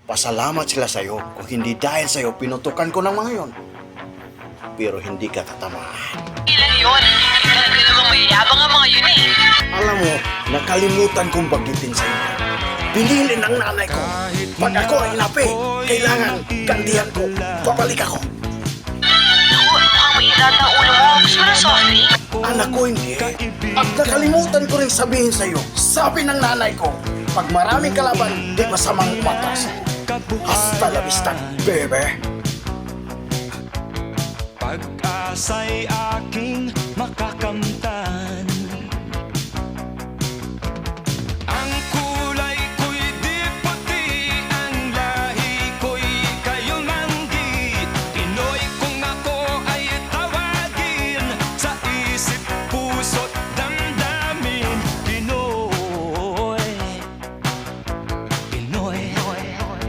Pasalamat sila sa'yo. Kung hindi dahil sa'yo, pinutukan ko ng mga yon. Pero hindi ka tatamaan. Ilan yun? Talaga namang mayayabang ang mga yun eh. Alam mo, nakalimutan kong bagitin sa inyo. Pinili ng nanay ko. Pag ako ay inapi, kailangan gantihan ko. Babalik ako. Naku, nakamainat ng ulo mo. Gusto mo ng soft drink? Anak ko hindi. At nakalimutan ko rin sabihin sa'yo. Sabi ng nanay ko, pag maraming kalaban, di masamang umatras. Hasta la vista, bebe. Pag-asa'y aking makakamtan.